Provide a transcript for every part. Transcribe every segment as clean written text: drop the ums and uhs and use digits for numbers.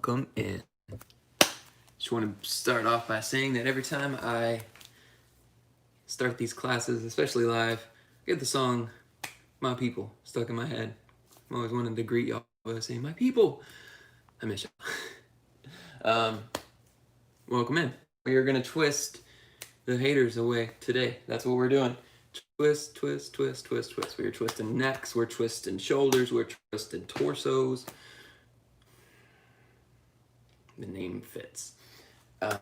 welcome in. Just want to start off by saying that every time I start these classes, especially live, I get the song My People stuck in my head. I'm always wanting to greet y'all by saying, My people! I miss y'all. Welcome in. We are going to twist the haters away today. That's what we're doing. Twist, twist, twist, twist, twist. We're twisting necks, we're twisting shoulders, we're twisting torsos. The name fits. We're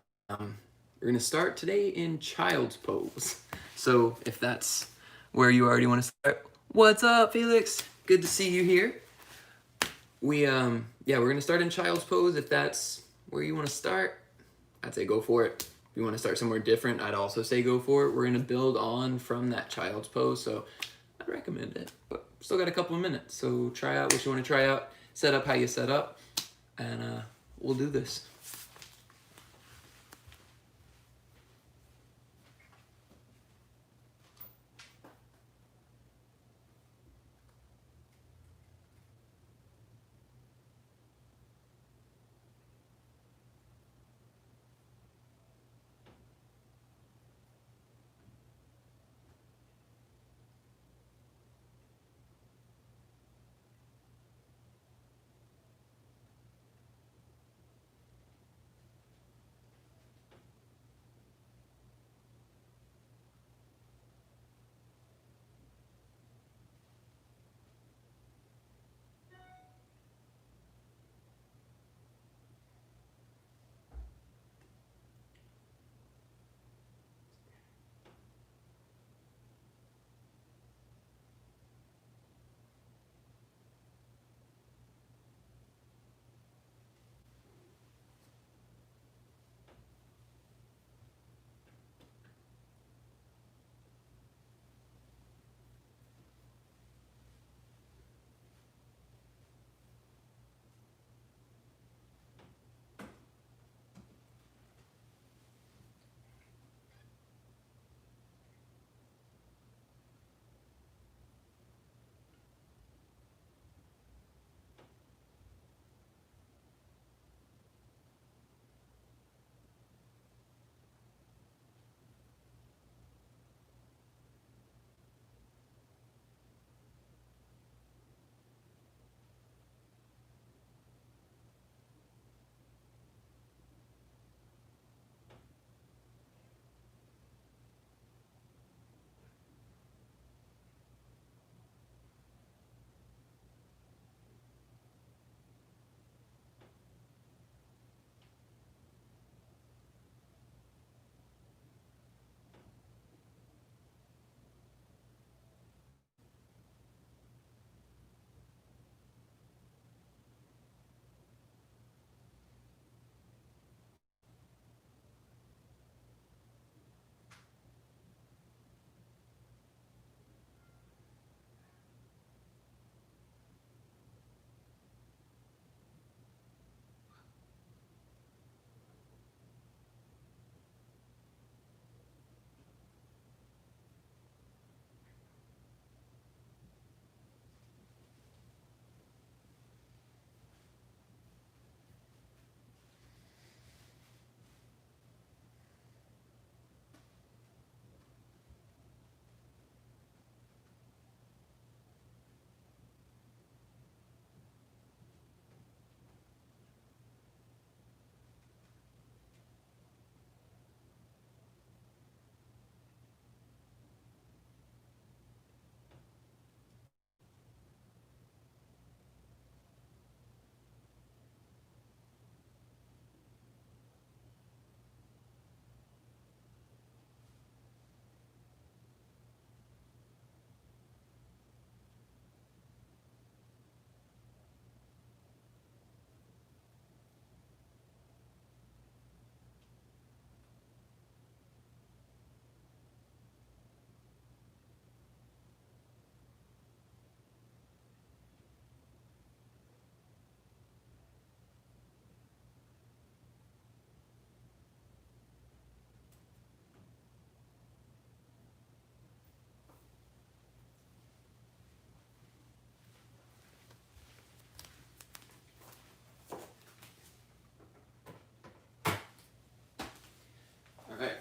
going to start today in child's pose. So if that's where you already want to start, what's up, Felix? Good to see you here. We're going to start in child's pose. If that's where you want to start, I'd say go for it. If you want to start somewhere different, I'd also say go for it. We're going to build on from that child's pose, so I'd recommend it. But still got a couple of minutes, so try out what you want to try out, set up how you set up, and we'll do this.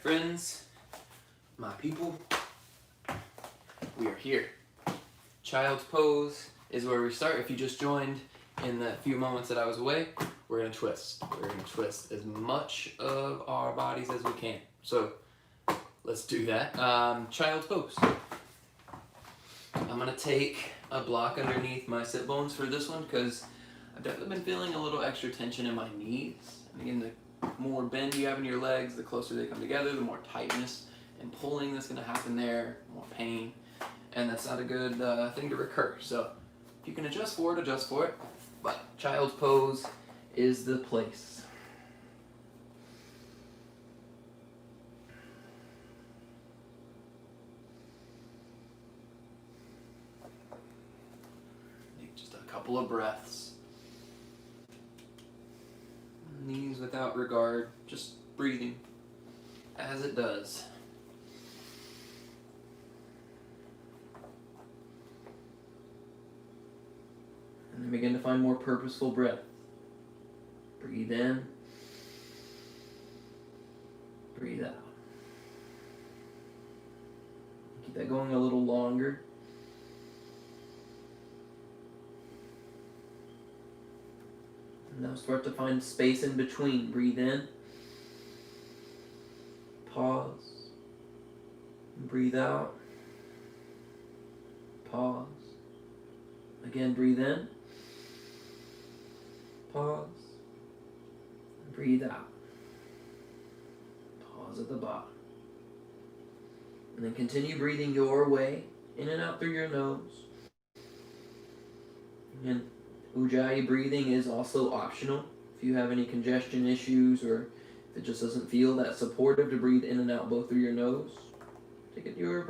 friends, my people, we are here. Child's pose is where we start. If you just joined in the few moments that I was away, we're gonna twist. We're gonna twist as much of our bodies as we can. So let's do that. Child's pose. I'm gonna take a block underneath my sit bones for this one because I've definitely been feeling a little extra tension in my knees. And again, the more bend you have in your legs, the closer they come together, the more tightness and pulling that's gonna happen there, more pain. And that's not a good thing to recur. So if you can adjust for it, adjust for it. But child's pose is the place. Take just a couple of breaths. Knees without regard, just breathing as it does. And then begin to find more purposeful breath. Breathe in. Breathe out. Keep that going a little longer. And now start to find space in between. Breathe in. Pause. Breathe out. Pause. Again, breathe in. Pause. Breathe out. Pause at the bottom. And then continue breathing your way, in and out through your nose. And Ujjayi breathing is also optional. If you have any congestion issues or if it just doesn't feel that supportive to breathe in and out both through your nose, take it your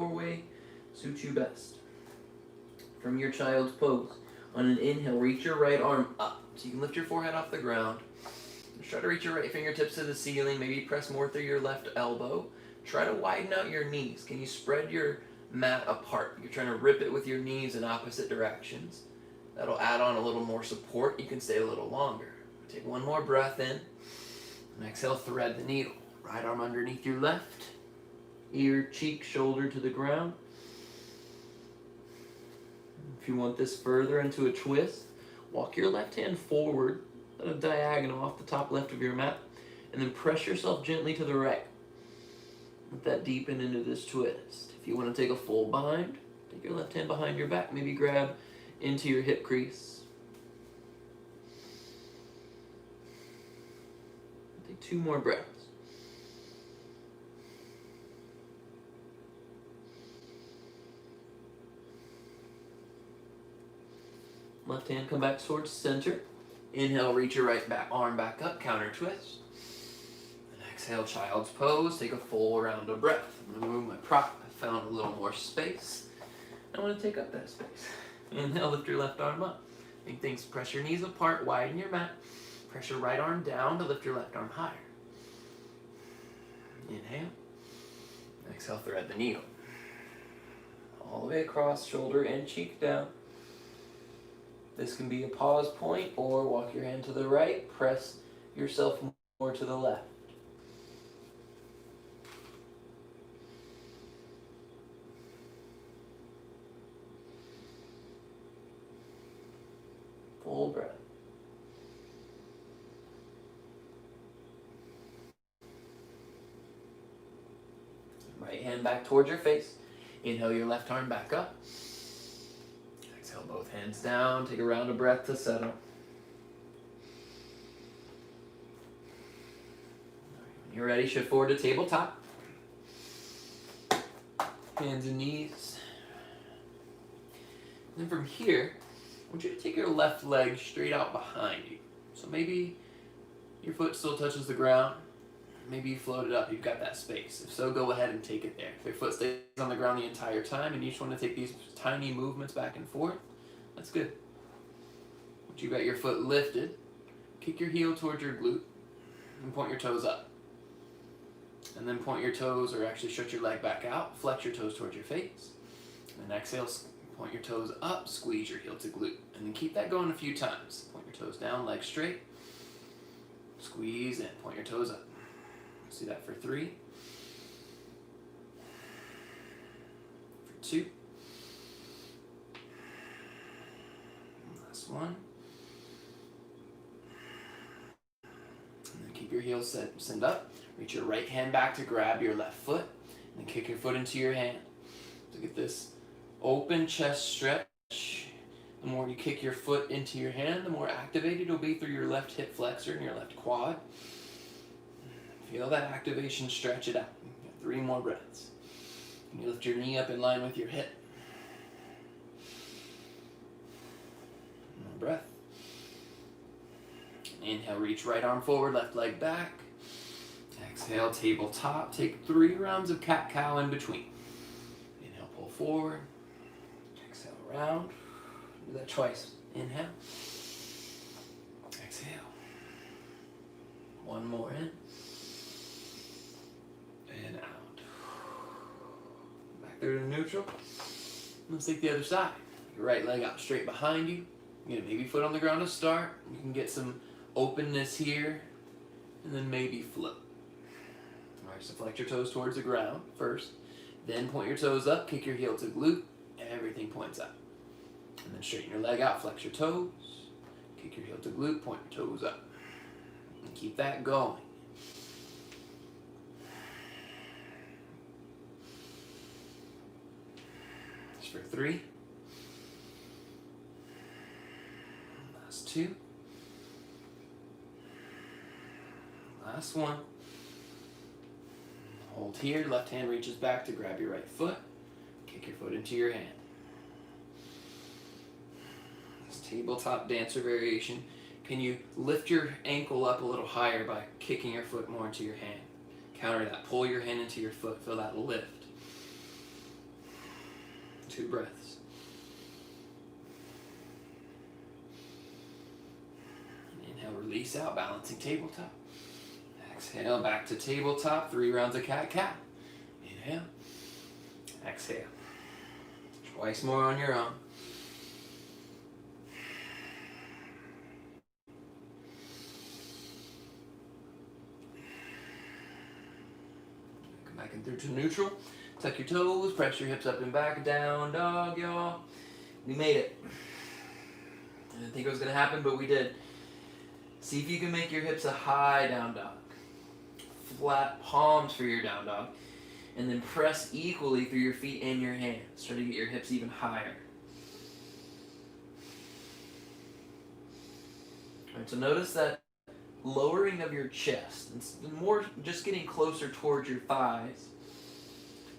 way, suits you best. From your child's pose, on an inhale, reach your right arm up so you can lift your forehead off the ground. Just try to reach your right fingertips to the ceiling, maybe press more through your left elbow. Try to widen out your knees. Can you spread your mat apart? You're trying to rip it with your knees in opposite directions. That'll add on a little more support. You can stay a little longer. Take one more breath in, and exhale, thread the needle. Right arm underneath your left, ear, cheek, shoulder to the ground. If you want this further into a twist, walk your left hand forward at a diagonal off the top left of your mat, and then press yourself gently to the right. Let that deepen into this twist. If you want to take a full bind, take your left hand behind your back, maybe grab into your hip crease. Take 2 more breaths. Left hand come back towards center. Inhale, reach your right arm back up, counter twist. And exhale, child's pose. Take a full round of breath. I'm going to move my prop. I found a little more space. I want to take up that space. Inhale, lift your left arm up. Make things, press your knees apart, widen your mat. Press your right arm down to lift your left arm higher. Inhale. Exhale, thread the needle. All the way across, shoulder and cheek down. This can be a pause point, or walk your hand to the right, press yourself more to the left. Full breath. Right hand back towards your face. Inhale your left arm back up. Exhale both hands down. Take a round of breath to settle. When you're ready, shift forward to tabletop. Hands and knees. And then from here, I want you to take your left leg straight out behind you. So maybe your foot still touches the ground. Maybe you float it up. You've got that space. If so, go ahead and take it there. If your foot stays on the ground the entire time and you just want to take these tiny movements back and forth, that's good. Once you've got your foot lifted, kick your heel towards your glute and point your toes up. And then point your toes, or actually stretch your leg back out, flex your toes towards your face. And then exhale, point your toes up, squeeze your heel to glute. And then keep that going a few times. Point your toes down, legs straight. Squeeze in, point your toes up. See that for 3, 2. Last one. And then keep your heels send up. Reach your right hand back to grab your left foot. And then kick your foot into your hand. So get this open chest stretch. The more you kick your foot into your hand, the more activated you'll be through your left hip flexor and your left quad. Feel that activation, stretch it out. 3 more breaths. And you lift your knee up in line with your hip. One breath. Inhale, reach right arm forward, left leg back. Exhale, tabletop. Take 3 rounds of cat-cow in between. Inhale, pull forward. Exhale, round. Do that twice. Inhale. Exhale. One more in. And out. Back there to neutral. Let's take the other side. Your right leg out straight behind you. You get a baby foot on the ground to start. You can get some openness here. And then maybe float. Alright, so flex your toes towards the ground first. Then point your toes up, kick your heel to glute. Everything points up. And then straighten your leg out, flex your toes. Kick your heel to glute, point your toes up. And keep that going. For 3. Last 2. Last 1. Hold here. Left hand reaches back to grab your right foot. Kick your foot into your hand. This tabletop dancer variation. Can you lift your ankle up a little higher by kicking your foot more into your hand? Counter that. Pull your hand into your foot. Feel that lift. 2 breaths. Inhale, release out, balancing tabletop. Exhale, back to tabletop, 3 rounds of cat-cow. Inhale, exhale. Twice more on your own. Come back in through to neutral. Tuck your toes, press your hips up and back, down dog, y'all. We made it. I didn't think it was gonna happen, but we did. See if you can make your hips a high down dog. Flat palms for your down dog. And then press equally through your feet and your hands. Try to get your hips even higher. All right, so notice that lowering of your chest. It's more just getting closer towards your thighs.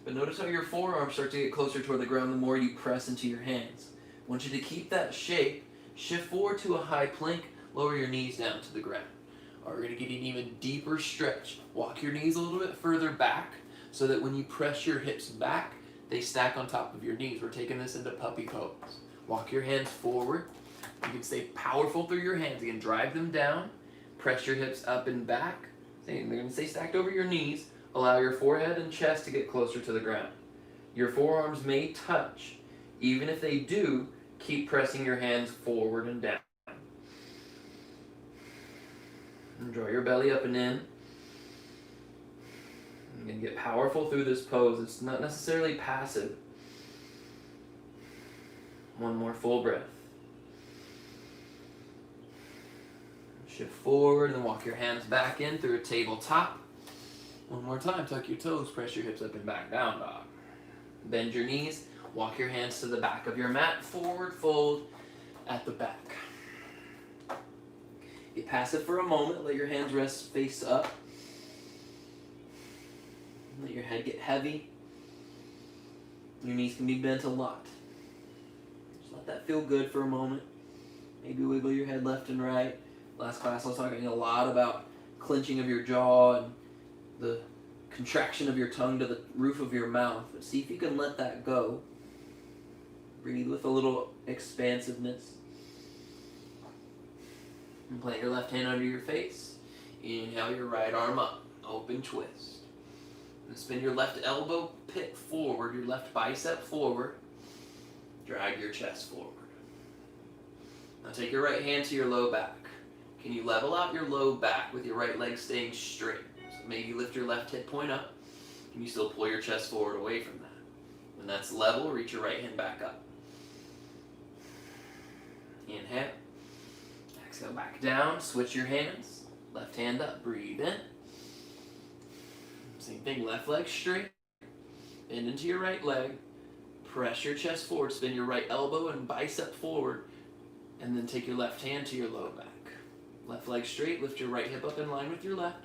But notice how your forearms start to get closer toward the ground the more you press into your hands. I want you to keep that shape. Shift forward to a high plank. Lower your knees down to the ground. All right, we're going to get an even deeper stretch. Walk your knees a little bit further back so that when you press your hips back, they stack on top of your knees. We're taking this into puppy pose. Walk your hands forward. You can stay powerful through your hands. Again, drive them down. Press your hips up and back. They're going to stay stacked over your knees. Allow your forehead and chest to get closer to the ground. Your forearms may touch. Even if they do, keep pressing your hands forward and down. And draw your belly up and in. You're going to get powerful through this pose. It's not necessarily passive. One more full breath. Shift forward and walk your hands back in through a tabletop. One more time, tuck your toes, press your hips up and back, down dog. Bend your knees, walk your hands to the back of your mat, forward fold at the back. Get passive for a moment, let your hands rest face up. Let your head get heavy. Your knees can be bent a lot. Just let that feel good for a moment. Maybe wiggle your head left and right. Last class I was talking a lot about clenching of your jaw and the contraction of your tongue to the roof of your mouth. But see if you can let that go. Breathe with a little expansiveness. And plant your left hand under your face. Inhale your right arm up. Open twist. And spin your left elbow pit forward, your left bicep forward. Drag your chest forward. Now take your right hand to your low back. Can you level out your low back with your right leg staying straight? So maybe lift your left hip point up. Can you still pull your chest forward away from that? When that's level, reach your right hand back up. Inhale. Exhale back down. Switch your hands. Left hand up. Breathe in. Same thing. Left leg straight. Bend into your right leg. Press your chest forward. Spin your right elbow and bicep forward. And then take your left hand to your low back. Left leg straight. Lift your right hip up in line with your left.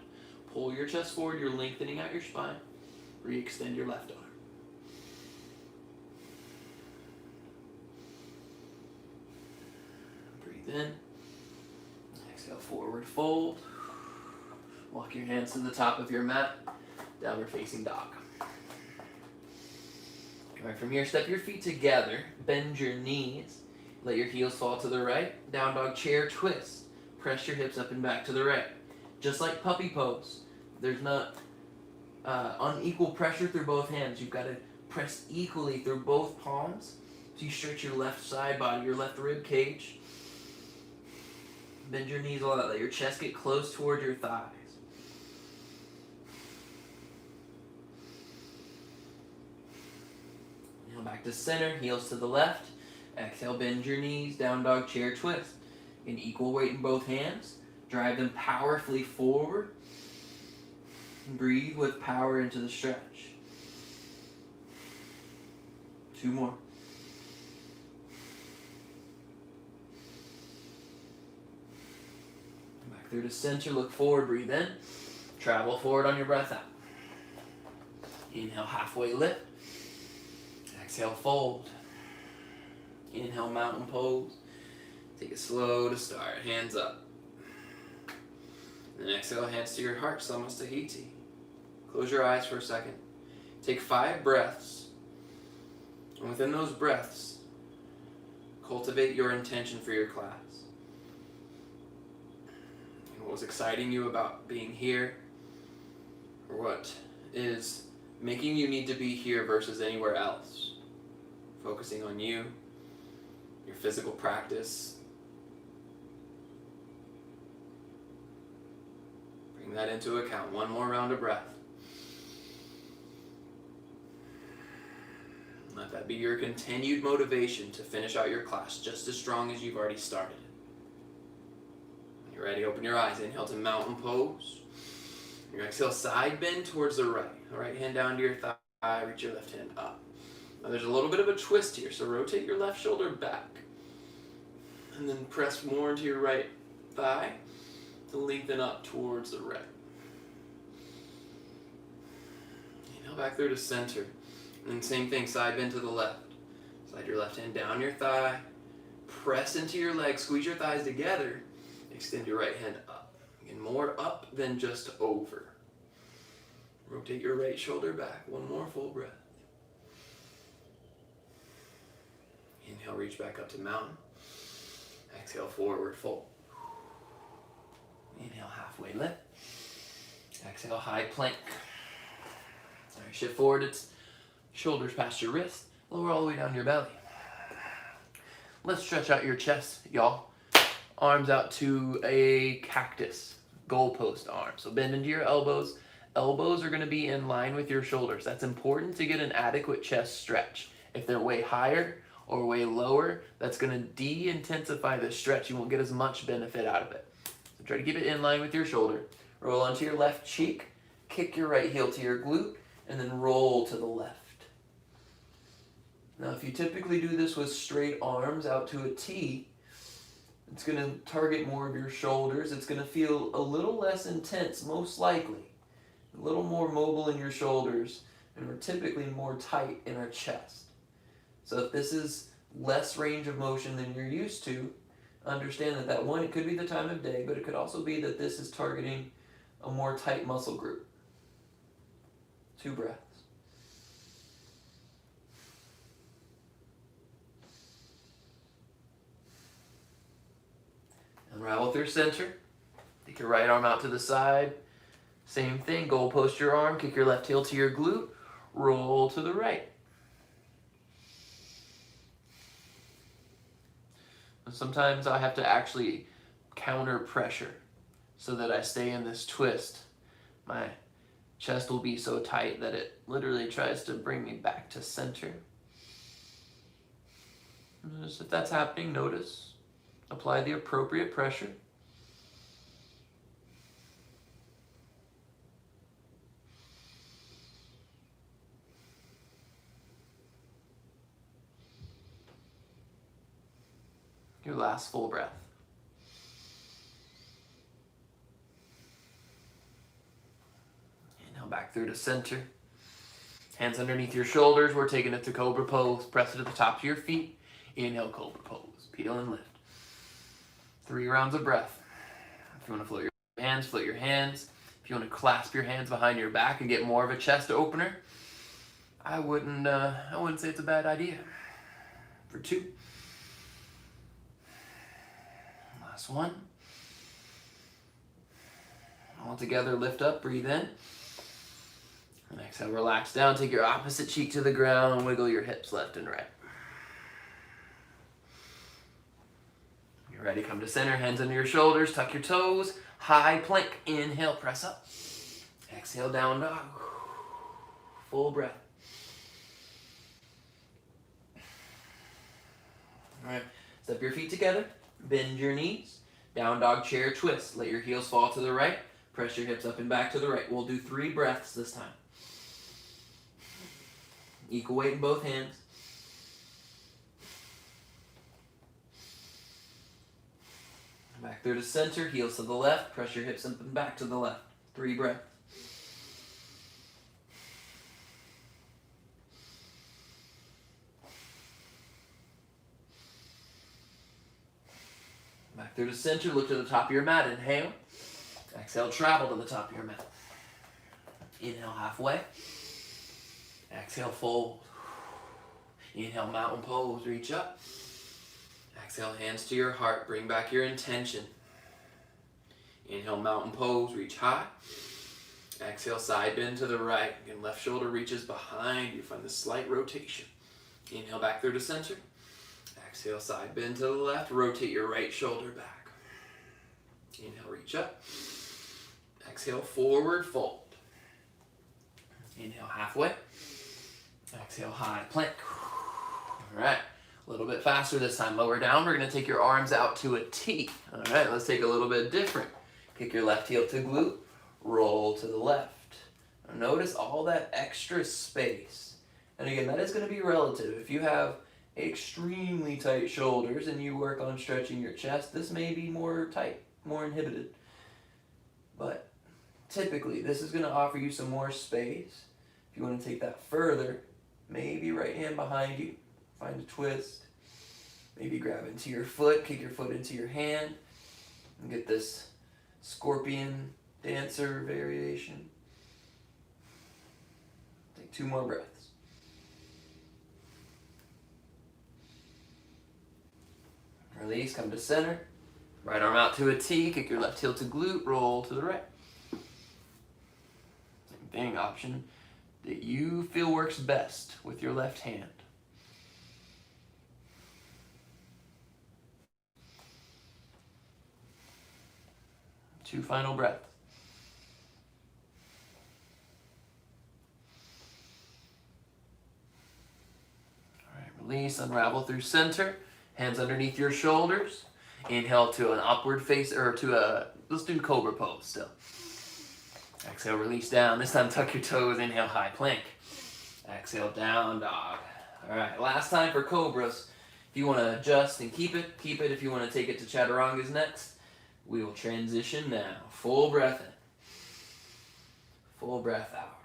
Pull your chest forward. You're lengthening out your spine. Re-extend your left arm. Breathe in. Exhale, forward fold. Walk your hands to the top of your mat. Downward facing dog. All right, from here, step your feet together. Bend your knees. Let your heels fall to the right. Down dog chair twist. Press your hips up and back to the right. Just like puppy pose, there's not unequal pressure through both hands. You've got to press equally through both palms. So you stretch your left side body, your left rib cage. Bend your knees a lot. Let your chest get close toward your thighs. Now back to center, heels to the left. Exhale, bend your knees, down dog chair twist. In equal weight in both hands. Drive them powerfully forward. Breathe with power into the stretch. 2 more. Back through to center, look forward, breathe in. Travel forward on your breath out. Inhale, halfway lift. Exhale, fold. Inhale, mountain pose. Take it slow to start, hands up. Then exhale, hands to your heart, Samastahiti. Close your eyes for a second. Take 5 breaths. And within those breaths, cultivate your intention for your class. And what was exciting you about being here, or what is making you need to be here versus anywhere else. Focusing on you, your physical practice. Bring that into account. 1 more round of breath. Let that be your continued motivation to finish out your class just as strong as you've already started. When you're ready, open your eyes. Inhale to mountain pose. Your exhale, side bend towards the right. The right hand down to your thigh, reach your left hand up. Now there's a little bit of a twist here, so rotate your left shoulder back. And then press more into your right thigh to lengthen up towards the right. Inhale back through to center. And same thing, side bend to the left. Slide your left hand down your thigh. Press into your leg, squeeze your thighs together. Extend your right hand up. Again, more up than just over. Rotate your right shoulder back. 1 more full breath. Inhale, reach back up to mountain. Exhale, forward fold. Inhale, halfway lift. Exhale, high plank. All right, shift forward. It's shoulders past your wrist. Lower all the way down your belly. Let's stretch out your chest, y'all. Arms out to a cactus, goalpost arm. So bend into your elbows. Elbows are going to be in line with your shoulders. That's important to get an adequate chest stretch. If they're way higher or way lower, that's going to de-intensify the stretch. You won't get as much benefit out of it. So try to keep it in line with your shoulder. Roll onto your left cheek. Kick your right heel to your glute. And then roll to the left. Now, if you typically do this with straight arms out to a T, it's going to target more of your shoulders. It's going to feel a little less intense, most likely. A little more mobile in your shoulders, and we're typically more tight in our chest. So if this is less range of motion than you're used to, understand that one, it could be the time of day, but it could also be that this is targeting a more tight muscle group. 2 breaths. Unravel through center. Take your right arm out to the side. Same thing, goal post your arm, kick your left heel to your glute, roll to the right. Sometimes I have to actually counter pressure so that I stay in this twist. My Chest will be so tight that it literally tries to bring me back to center. Just if that's happening, notice. Apply the appropriate pressure. Your last full breath. Inhale back through to center. Hands underneath your shoulders. We're taking it to Cobra Pose. Press it to the top of your feet. Inhale, Cobra Pose. Peel and lift. 3 rounds of breath. If you want to float your hands, float your hands. If you want to clasp your hands behind your back and get more of a chest opener, I wouldn't say it's a bad idea. For 2. Last 1. All together, lift up, breathe in. And exhale, relax down. Take your opposite cheek to the ground and wiggle your hips left and right. You're ready, come to center, hands under your shoulders, tuck your toes, high plank. Inhale, press up. Exhale, down dog. Full breath. All right, step your feet together, bend your knees, down dog chair twist. Let your heels fall to the right, press your hips up and back to the right. We'll do 3 breaths this time. Equal weight in both hands. Back through to center, heels to the left, press your hips up and back to the left. 3 breaths. Back through to center, look to the top of your mat, inhale. Exhale, travel to the top of your mat. Inhale, halfway. Exhale, fold. Inhale, mountain pose, reach up. Exhale, hands to your heart, bring back your intention. Inhale, mountain pose, reach high. Exhale, side bend to the right. Again, left shoulder reaches behind you. Find the slight rotation. Inhale, back through to center. Exhale, side bend to the left. Rotate your right shoulder back. Inhale, reach up. Exhale, forward fold. Inhale, halfway. Exhale, high plank. All right, a little bit faster this time. Lower down. We're going to take your arms out to a T. All right, let's take a little bit different. Kick your left heel to glute. Roll to the left. Now notice all that extra space. And again, that is going to be relative. If you have extremely tight shoulders and you work on stretching your chest, this may be more tight, more inhibited. But typically, this is going to offer you some more space. If you want to take that further, maybe right hand behind you, find a twist. Maybe grab into your foot, kick your foot into your hand, and get this scorpion dancer variation. Take 2 more breaths. Release, come to center. Right arm out to a T, kick your left heel to glute, roll to the right. Same thing, option that you feel works best with your left hand. 2 final breaths. All right, release, unravel through center. Hands underneath your shoulders. Inhale to an upward face, or to a, let's do Cobra Pose still. Exhale, release down. This time tuck your toes, inhale, high plank. Exhale, down dog. All right, last time for Cobras. If you want to adjust and keep it, keep it. If you want to take it to Chaturangas next, we will transition now. Full breath in. Full breath out.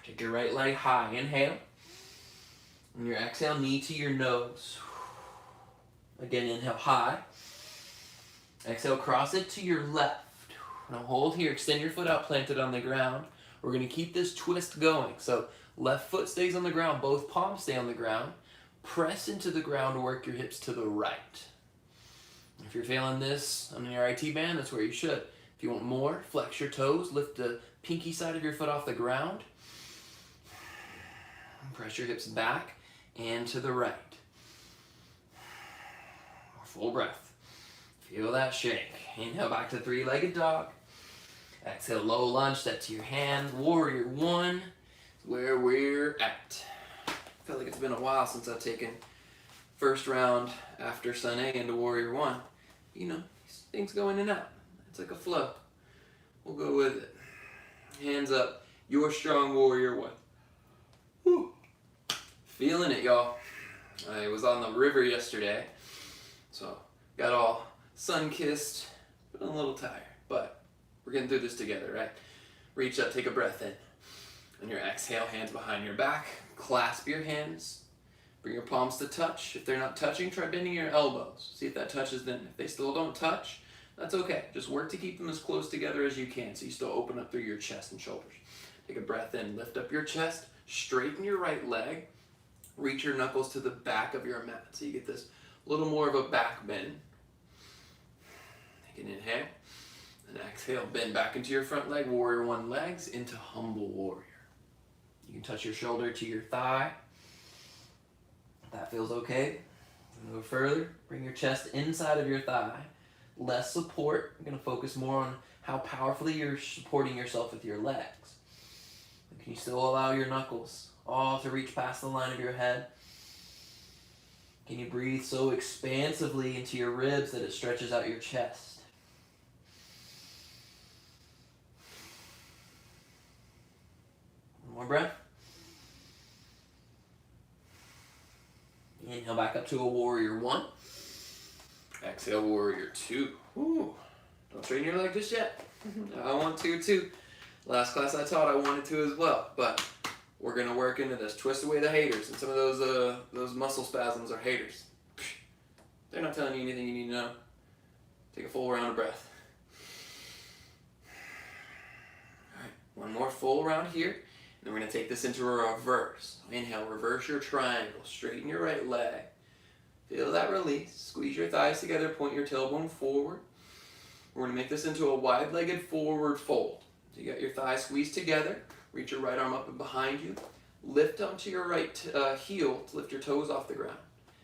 Take your right leg high, inhale. And your exhale, knee to your nose. Again, inhale high. Exhale, cross it to your left. Now hold here, extend your foot out, plant it on the ground. We're going to keep this twist going. So left foot stays on the ground, both palms stay on the ground. Press into the ground, work your hips to the right. If you're feeling this on your IT band, that's where you should. If you want more, flex your toes, lift the pinky side of your foot off the ground. Press your hips back and to the right. Full breath. Feel that shake. Inhale back to 3-legged dog. Exhale, low lunge, step to your hands. Warrior one is where we're at. I feel like it's been a while since I've taken first round after Sun A into Warrior one. You know, things go in and out. It's like a flow. We'll go with it. Hands up. You're strong, Warrior one. Woo. Feeling it, y'all. I was on the river yesterday, so got all sun-kissed, but a little tired. But we're getting through this together, right? Reach up, take a breath in. On your exhale, hands behind your back. Clasp your hands. Bring your palms to touch. If they're not touching, try bending your elbows. See if that touches them. If they still don't touch, that's okay. Just work to keep them as close together as you can so you still open up through your chest and shoulders. Take a breath in. Lift up your chest. Straighten your right leg. Reach your knuckles to the back of your mat so you get this little more of a back bend. Take an inhale. And exhale. Bend back into your front leg. Warrior one legs into humble warrior. You can touch your shoulder to your thigh. If that feels okay, go further. Bring your chest inside of your thigh. Less support. You're going to focus more on how powerfully you're supporting yourself with your legs. Can you still allow your knuckles all to reach past the line of your head? Can you breathe so expansively into your ribs that it stretches out your chest? One more breath. Inhale back up to a warrior one. Exhale, warrior two. Ooh, don't straighten your leg just yet. I want to too. Last class I taught, I wanted to as well, but we're gonna work into this. Twist away the haters, and some of those muscle spasms are haters. They're not telling you anything you need to know. Take a full round of breath. All right, one more full round here. And we're going to take this into a reverse. Inhale, reverse your triangle. Straighten your right leg. Feel that release. Squeeze your thighs together. Point your tailbone forward. We're going to make this into a wide-legged forward fold. So you got your thighs squeezed together. Reach your right arm up and behind you. Lift onto your right heel to lift your toes off the ground.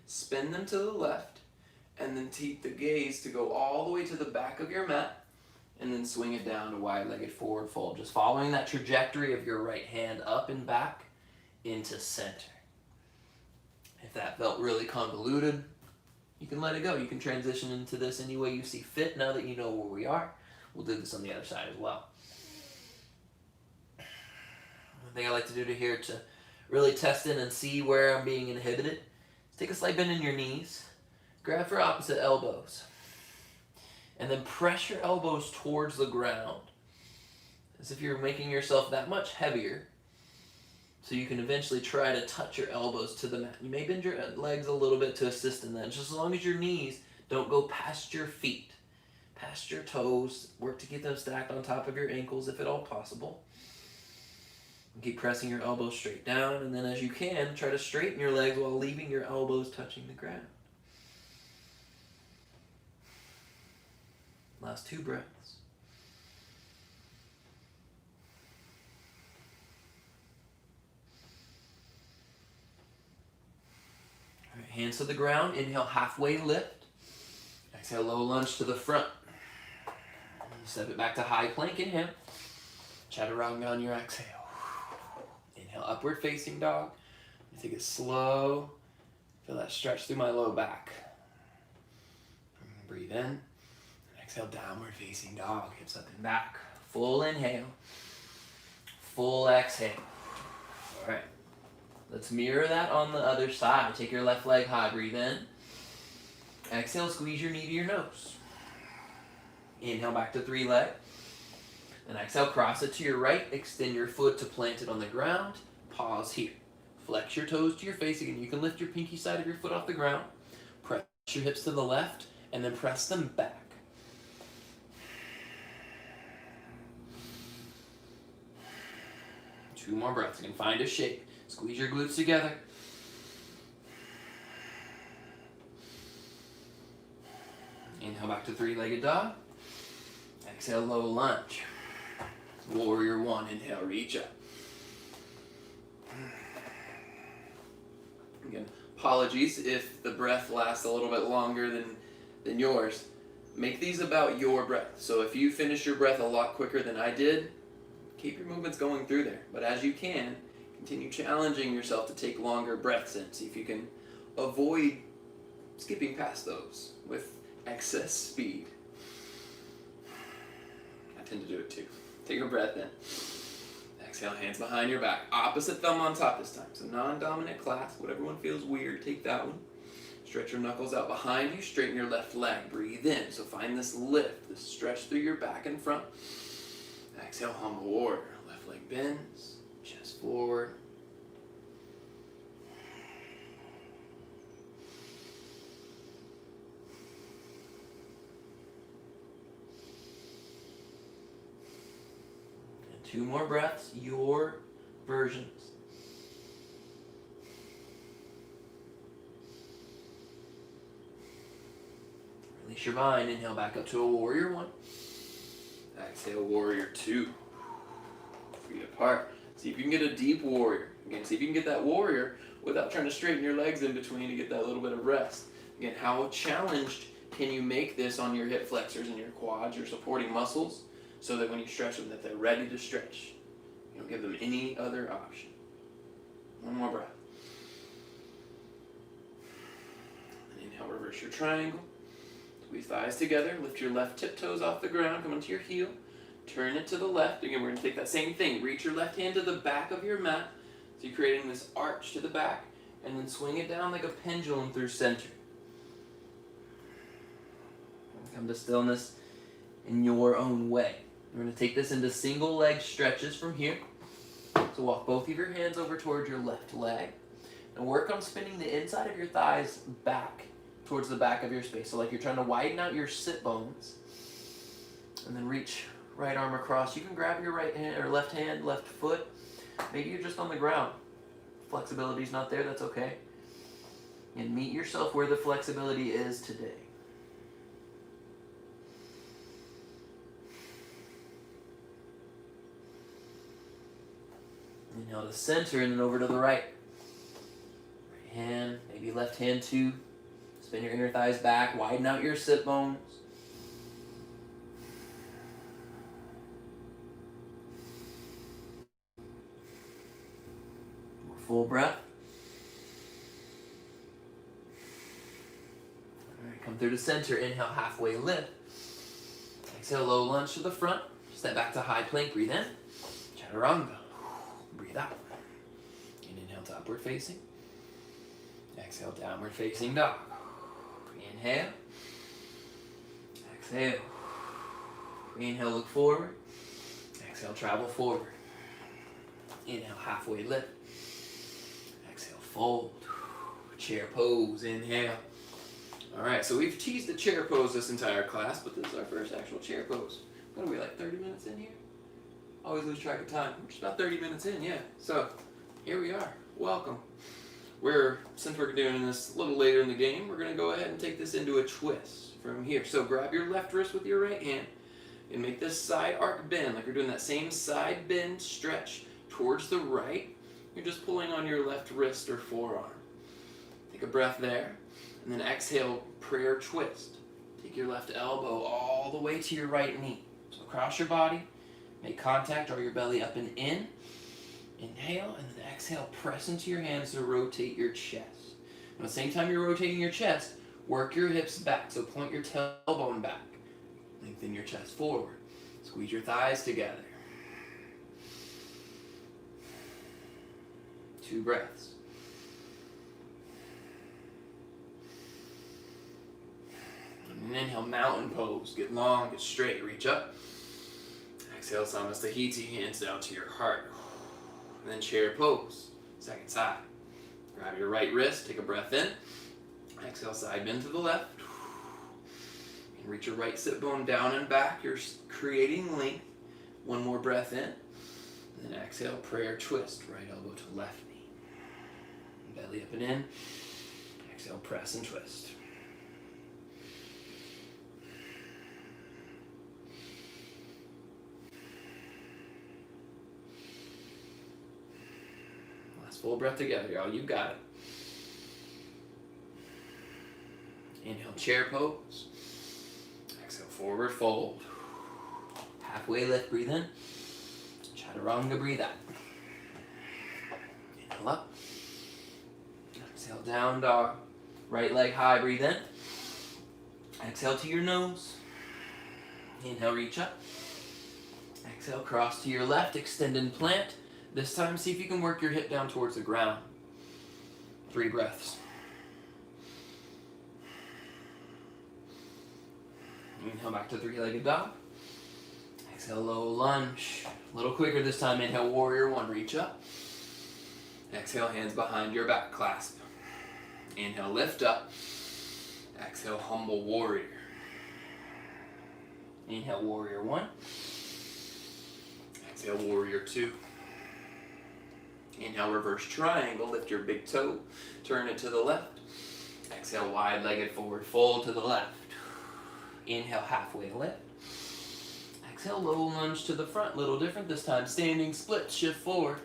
Spin them to the left. And then keep the gaze to go all the way to the back of your mat. And then swing it down to wide-legged forward fold. Just following that trajectory of your right hand up and back into center. If that felt really convoluted, you can let it go. You can transition into this any way you see fit now that you know where we are. We'll do this on the other side as well. One thing I like to do to here to really test in and see where I'm being inhibited is take a slight bend in your knees. Grab for opposite elbows. And then press your elbows towards the ground as if you're making yourself that much heavier so you can eventually try to touch your elbows to the mat. You may bend your legs a little bit to assist in that, just as long as your knees don't go past your feet, past your toes. Work to keep them stacked on top of your ankles if at all possible. And keep pressing your elbows straight down, and then as you can, try to straighten your legs while leaving your elbows touching the ground. Last two breaths. All right, hands to the ground. Inhale, halfway lift. Exhale, low lunge to the front. Step it back to high plank. Inhale. Chaturanga on your exhale. Inhale, upward facing dog. Take it slow. Feel that stretch through my low back. Breathe in. Exhale, downward facing dog, hips up and back. Full inhale, full exhale. All right, let's mirror that on the other side. Take your left leg high, breathe in. Exhale, squeeze your knee to your nose. Inhale back to three leg. Then exhale, cross it to your right. Extend your foot to plant it on the ground. Pause here. Flex your toes to your face. Again, you can lift your pinky side of your foot off the ground. Press your hips to the left and then press them back. Two more breaths. You can find a shape. Squeeze your glutes together. Inhale back to three-legged dog. Exhale, low lunge. Warrior one. Inhale, reach up. Again, apologies if the breath lasts a little bit longer than yours. Make these about your breath. So if you finish your breath a lot quicker than I did, keep your movements going through there. But as you can, continue challenging yourself to take longer breaths in. See if you can avoid skipping past those with excess speed. I tend to do it too. Take a breath in. Exhale, hands behind your back. Opposite thumb on top this time. So non-dominant clasp. Whatever one feels weird, take that one. Stretch your knuckles out behind you. Straighten your left leg. Breathe in. So find this lift, this stretch through your back and front. Exhale, humble warrior. Left leg bends. Chest forward. And 2 more breaths. Your versions. Release your mind. Inhale back up to a warrior 1. Exhale, warrior 2. Feet apart. See if you can get a deep warrior. Again, see if you can get that warrior without trying to straighten your legs in between to get that little bit of rest. Again, how challenged can you make this on your hip flexors and your quads, your supporting muscles, so that when you stretch them, that they're ready to stretch. You don't give them any other option. 1 more breath. And inhale, reverse your triangle. Squeeze thighs together. Lift your left tiptoes off the ground. Come onto your heel. Turn it to the left. Again, we're going to take that same thing. Reach your left hand to the back of your mat. So you're creating this arch to the back. And then swing it down like a pendulum through center. Come to stillness in your own way. We're going to take this into single leg stretches from here. So walk both of your hands over towards your left leg. And work on spinning the inside of your thighs back towards the back of your space. So like you're trying to widen out your sit bones. And then reach right arm across. You can grab your right hand or left hand, left foot. Maybe you're just on the ground. Flexibility's not there, that's okay. And meet yourself where the flexibility is today. Inhale to center and then over to the right. Right hand, maybe left hand too. Spin your inner thighs back, widen out your sit bones. More full breath. All right, come through to center. Inhale, halfway lift. Exhale, low lunge to the front. Step back to high plank. Breathe in. Chaturanga. Breathe out. And inhale to upward facing. Exhale, downward facing dog. Inhale. Exhale. Inhale, look forward. Exhale, travel forward. Inhale, halfway lift. Exhale, fold. Chair pose. Inhale. All right, so we've teased the chair pose this entire class, but this is our first actual chair pose. What are we, like 30 minutes in here? Always lose track of time. We're just about 30 minutes in, yeah. So, here we are. Welcome. Since we're doing this a little later in the game, we're going to go ahead and take this into a twist from here. So, grab your left wrist with your right hand and make this side arc bend. Like we're doing that same side bend stretch towards the right. You're just pulling on your left wrist or forearm. Take a breath there. And then exhale, prayer twist. Take your left elbow all the way to your right knee. So, across your body. Make contact, draw your belly up and in. Inhale, and then exhale, press into your hands to rotate your chest. And at the same time you're rotating your chest, work your hips back. So point your tailbone back. Lengthen your chest forward. Squeeze your thighs together. 2 breaths. And inhale, mountain pose. Get long, get straight, reach up. Exhale, Samastahiti, hands down to your heart. And then chair pose, second side. Grab your right wrist, take a breath in. Exhale, side bend to the left. And reach your right sit bone down and back. You're creating length. 1 more breath in. And then exhale, prayer twist. Right elbow to left knee. Belly up and in. Exhale, press and twist. Full breath together, y'all. You got it. Inhale, chair pose. Forward fold. Halfway lift, breathe in. Chaturanga, breathe out. Inhale up. Exhale, down dog. Right leg high, breathe in. Exhale to your nose. Inhale, reach up. Exhale, cross to your left, extend and plant. This time, see if you can work your hip down towards the ground. 3 breaths. Inhale back to 3-legged dog. Exhale, low lunge. A little quicker this time. Inhale, warrior 1, reach up. Exhale, hands behind your back, clasp. Inhale, lift up. Exhale, humble warrior. Inhale, warrior 1. Exhale, warrior 2. Inhale, reverse triangle. Lift your big toe. Turn it to the left. Exhale, wide-legged forward fold to the left. Inhale, halfway lift. Exhale, low lunge to the front. Little different this time. Standing split, shift forward.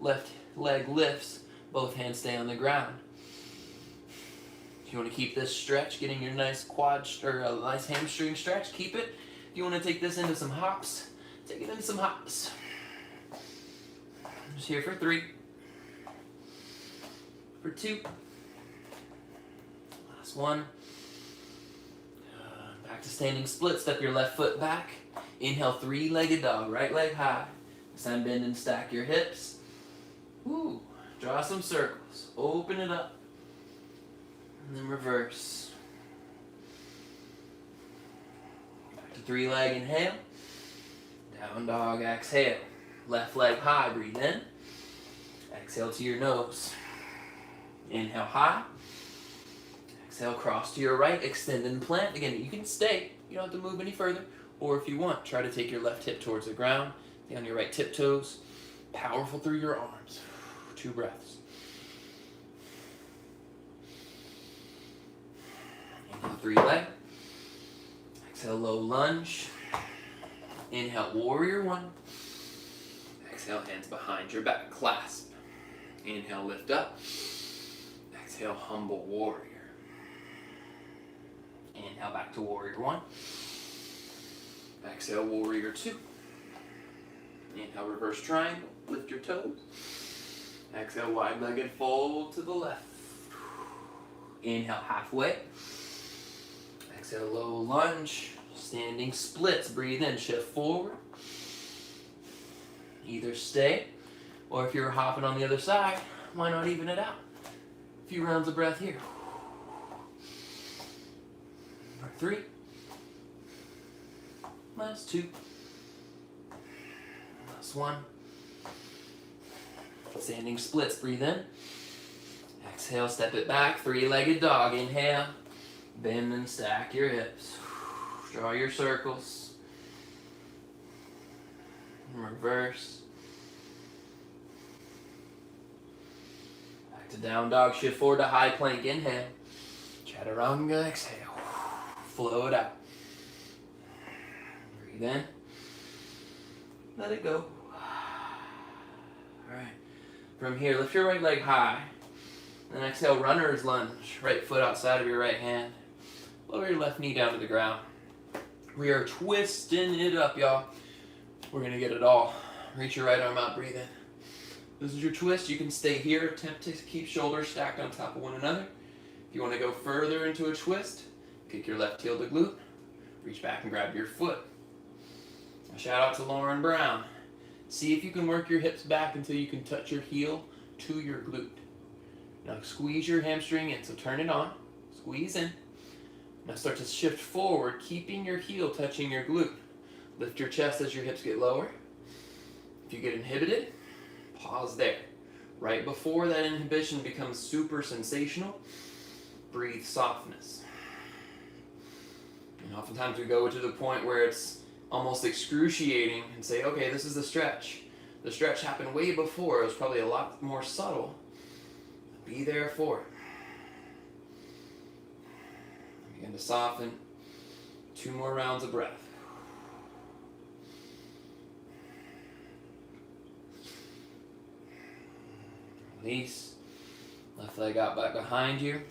Left leg lifts. Both hands stay on the ground. If you want to keep this stretch, getting your nice quad or a nice hamstring stretch, keep it. If you want to take this into some hops, take it into some hops. Just here for 3. For 2. Last 1. Back to standing split. Step your left foot back. Inhale, 3-legged dog. Right leg high. This time bend and stack your hips. Woo. Draw some circles. Open it up. And then reverse. Back to 3-leg inhale. Down dog exhale. Left leg high. Breathe in. Exhale to your nose. Inhale high. Exhale, cross to your right, extend and plant. Again, you can stay. You don't have to move any further. Or if you want, try to take your left hip towards the ground. Stay on your right tiptoes. Powerful through your arms. 2 breaths. Inhale, 3-leg. Exhale, low lunge. Inhale, warrior 1. Exhale, hands behind your back, clasp. Inhale, lift up. Exhale, humble warrior. Inhale, back to warrior 1. Exhale, warrior 2. Inhale, reverse triangle. Lift your toes. Exhale, wide-legged fold to the left. Inhale, halfway. Exhale, low lunge. Standing splits. Breathe in, shift forward. Either stay, or if you're hopping on the other side, why not even it out? A few rounds of breath here. 3. Last 2. Last 1. Standing splits, breathe in. Exhale, step it back, 3-legged dog. Inhale, bend and stack your hips. Draw your circles. Reverse. Back to down dog, shift forward to high plank. Inhale. Chaturanga, exhale. Flow it out. Breathe in. Let it go. Alright. From here, lift your right leg high. Then exhale, runner's lunge. Right foot outside of your right hand. Lower your left knee down to the ground. We are twisting it up, y'all. We're going to get it all. Reach your right arm out, breathe in. This is your twist. You can stay here. Attempt to keep shoulders stacked on top of one another. If you want to go further into a twist, kick your left heel to glute. Reach back and grab your foot. A shout out to Lauren Brown. See if you can work your hips back until you can touch your heel to your glute. Now squeeze your hamstring in. So turn it on. Squeeze in. Now start to shift forward, keeping your heel touching your glute. Lift your chest as your hips get lower. If you get inhibited, pause there. Right before that inhibition becomes super sensational, breathe softness. And oftentimes we go to the point where it's almost excruciating and say, okay, this is the stretch. The stretch happened way before. It was probably a lot more subtle. Be there for it. Begin to soften. 2 more rounds of breath. Release. Left leg out back behind you.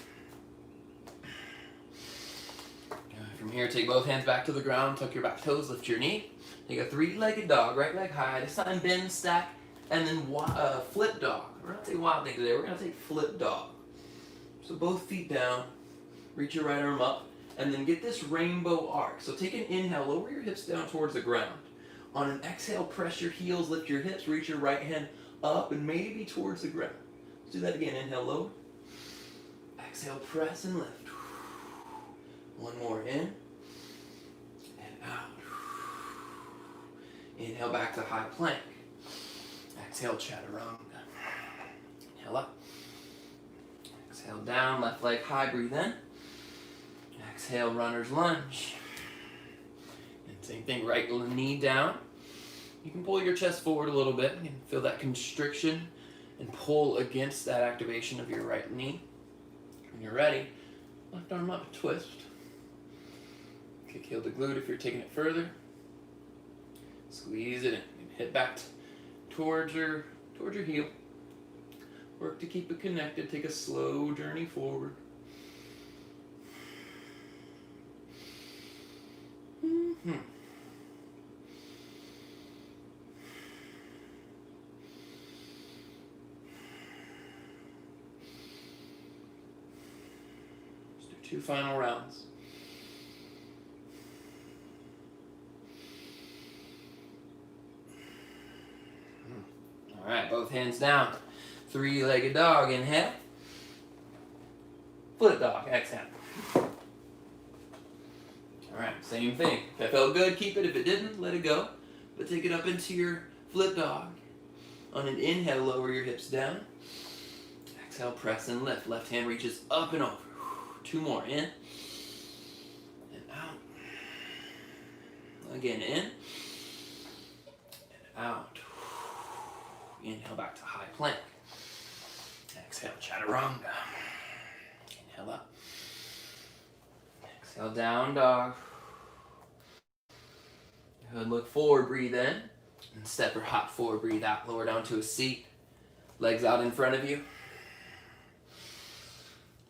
If from here, take both hands back to the ground, tuck your back toes, lift your knee. Take a three-legged dog, right leg high. This time bend, stack, and then flip dog. We're not taking wild thing today, we're gonna take flip dog. So both feet down, reach your right arm up, and then get this rainbow arc. So take an inhale, lower your hips down towards the ground. On an exhale, press your heels, lift your hips, reach your right hand up and maybe towards the ground. Let's do that again, inhale, lower. Exhale, press and lift. One more, in and out. Inhale back to high plank. Exhale, chaturanga. Inhale up. Exhale down, left leg high, breathe in. Exhale, runner's lunge. And same thing, right knee down. You can pull your chest forward a little bit. You can feel that constriction and pull against that activation of your right knee. When you're ready, left arm up, twist. Kick heel to glute if you're taking it further. Squeeze it in. Hit back towards your heel. Work to keep it connected. Take a slow journey forward. Let's do 2 final rounds. All right, both hands down. Three-legged dog, inhale. Flip dog, exhale. All right, same thing. If that felt good, keep it. If it didn't, let it go. But take it up into your flip dog. On an inhale, lower your hips down. Exhale, press and lift. Left hand reaches up and over. 2 more, in and out. Again, in and out. Inhale back to high plank. Exhale, chaturanga. Inhale up. Exhale, down dog. Good, look forward, breathe in. And step or hop forward, breathe out. Lower down to a seat. Legs out in front of you.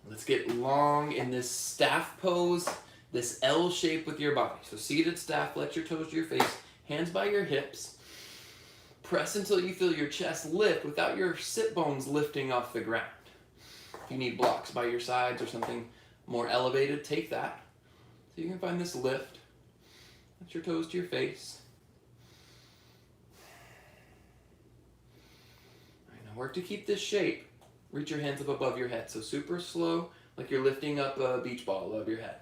Let's get long in this staff pose, this L shape with your body. So seated staff, flex your toes to your face, hands by your hips. Press until you feel your chest lift without your sit bones lifting off the ground. If you need blocks by your sides or something more elevated, take that. So you can find this lift. Lift your toes to your face. All right, now work to keep this shape. Reach your hands up above your head. So super slow, like you're lifting up a beach ball above your head.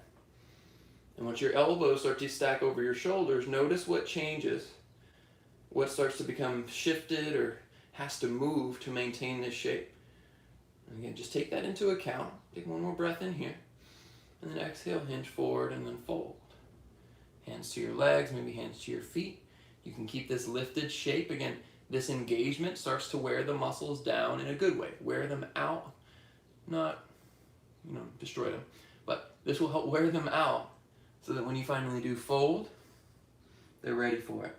And once your elbows start to stack over your shoulders, notice what changes. What starts to become shifted or has to move to maintain this shape. And again, just take that into account. Take one more breath in here. And then exhale, hinge forward and then fold. Hands to your legs, maybe hands to your feet. You can keep this lifted shape. Again, this engagement starts to wear the muscles down in a good way. Wear them out, not, destroy them. But this will help wear them out so that when you finally do fold, they're ready for it.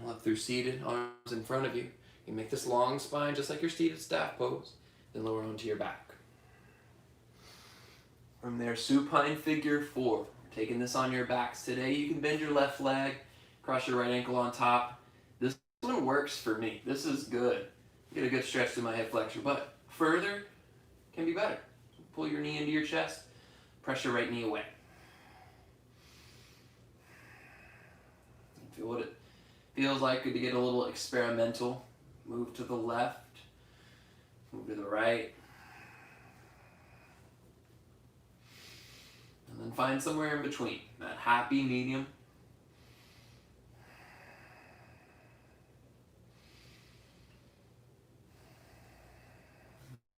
Up through seated, arms in front of you. You make this long spine just like your seated staff pose, then lower onto your back. From there, supine figure 4. Taking this on your backs today. You can bend your left leg, cross your right ankle on top. This one works for me. This is good. Get a good stretch through my hip flexor, but further can be better. Pull your knee into your chest, press your right knee away. Feel what it feels like to get a little experimental. Move to the left, move to the right. And then find somewhere in between, that happy medium.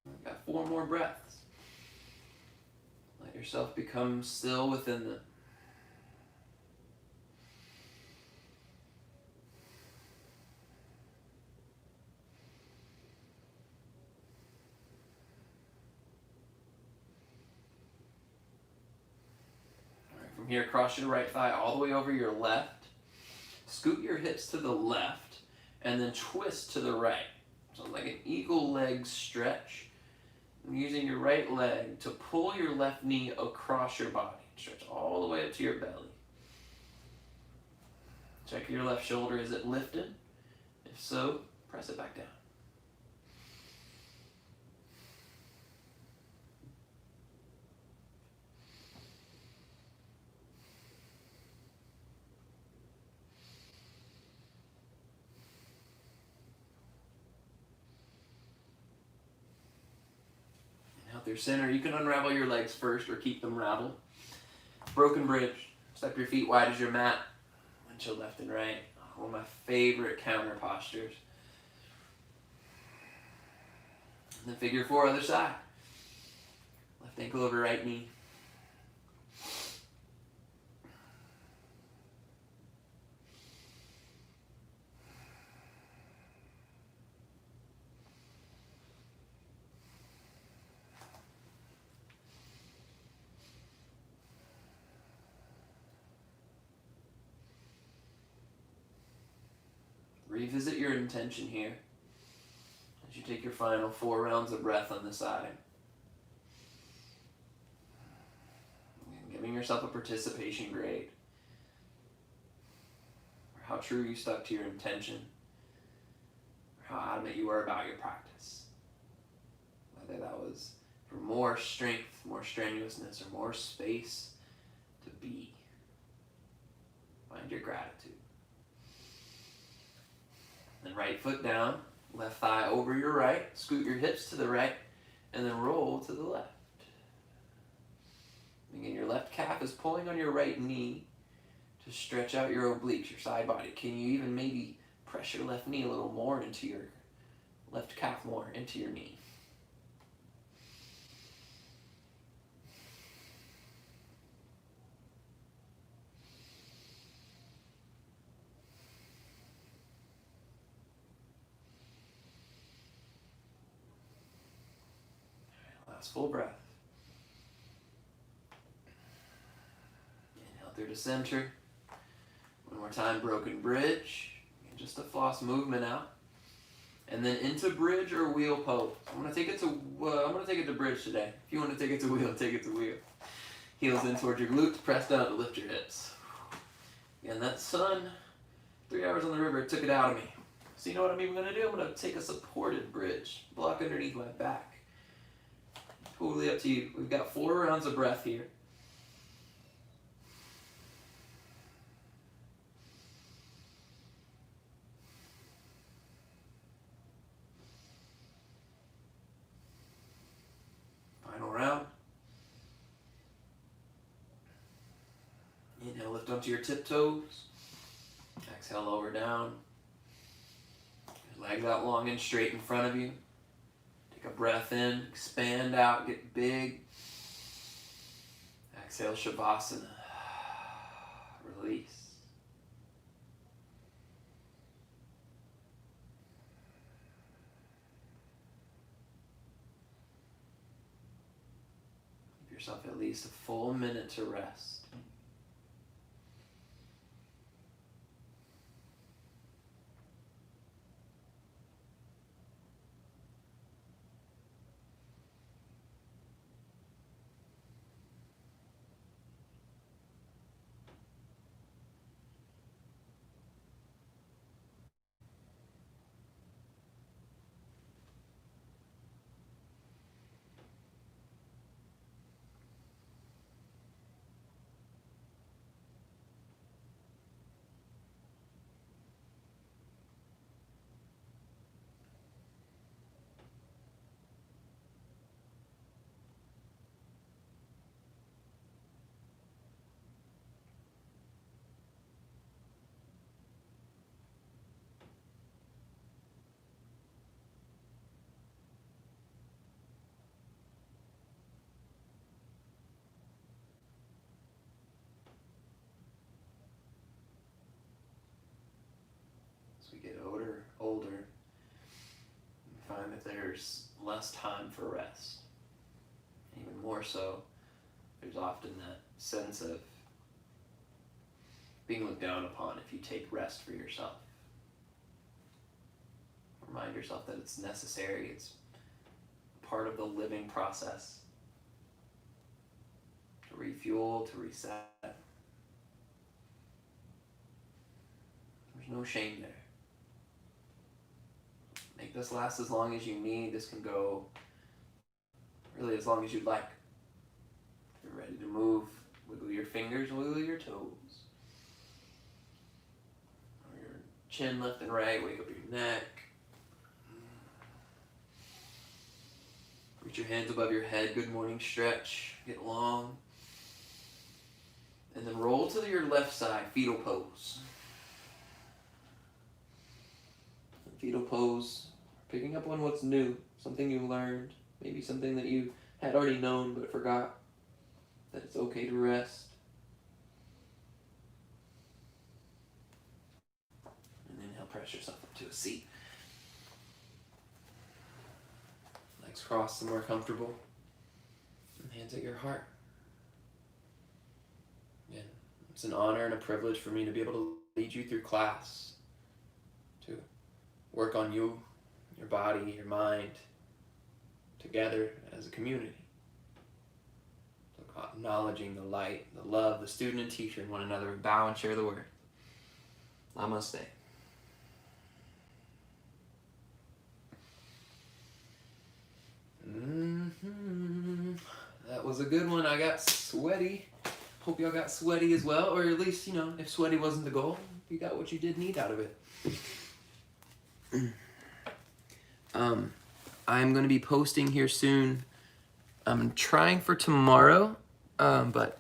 We've got 4 more breaths. Let yourself become still within them. From here, cross your right thigh all the way over your left. Scoot your hips to the left, and then twist to the right. So like an eagle leg stretch. Using your right leg to pull your left knee across your body. Stretch all the way up to your belly. Check your left shoulder, is it lifted? If so, press it back down. Inhale through center. You can unravel your legs first or keep them raveled. Broken bridge. Step your feet wide as your mat. Windshield left and right. One of my favorite counter postures. And then figure four, other side. Left ankle over right knee. Revisit your intention here as you take your final 4 rounds of breath on the side. And giving yourself a participation grade for how true you stuck to your intention, or how adamant you were about your practice. Whether that was for more strength, more strenuousness, or more space to be. Find your gratitude. Then right foot down, left thigh over your right, scoot your hips to the right, and then roll to the left. Again, your left calf is pulling on your right knee to stretch out your obliques, your side body. Can you even maybe press your left knee a little more into your left calf more into your knee? Last full breath. Inhale through to center. One more time, broken bridge. And just a floss movement out. And then into bridge or wheel pose. I'm gonna take it to bridge today. If you want to take it to wheel, take it to wheel. Heels in towards your glutes, press down to lift your hips. And that sun, 3 hours on the river, took it out of me. So you know what I'm even gonna do? I'm gonna take a supported bridge, block underneath my back. Totally up to you. We've got 4 rounds of breath here. Final round. Inhale, lift onto your tiptoes. Exhale, lower down. Legs out long and straight in front of you. Take a breath in, expand out, get big. Exhale, Shavasana. Release. Give yourself at least a full minute to rest. As we get older, we find that there's less time for rest. Even more so, there's often that sense of being looked down upon if you take rest for yourself. Remind yourself that it's necessary, it's part of the living process. To refuel, to reset. There's no shame there. Make this last as long as you need. This can go really as long as you'd like. If you're ready to move, wiggle your fingers, wiggle your toes. Your chin left and right, wake up your neck. Reach your hands above your head, good morning stretch, get long. And then roll to your left side, fetal pose. Fetal pose, picking up on what's new, something you learned, maybe something that you had already known but forgot, that it's okay to rest. And inhale, press yourself up to a seat. Legs crossed, somewhere comfortable. And hands at your heart. Again, it's an honor and a privilege for me to be able to lead you through class, to work on you, your body, your mind, together as a community. So acknowledging the light, the love, the student and teacher in one another, and bow and share the word. Namaste. That was a good one. I got sweaty. Hope y'all got sweaty as well, or at least, if sweaty wasn't the goal, you got what you did need out of it. I'm going to be posting here soon. I'm trying for tomorrow, but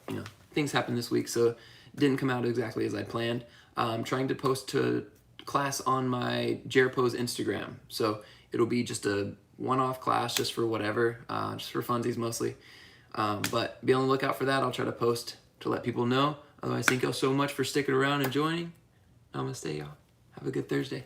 things happened this week, so it didn't come out exactly as I planned. I'm trying to post to class on my JRPO's Instagram, so it'll be just a one-off class, just for whatever, just for funsies mostly. But be on the lookout for that. I'll try to post to let people know. Otherwise, thank y'all so much for sticking around and joining. Namaste, y'all. Have a good Thursday.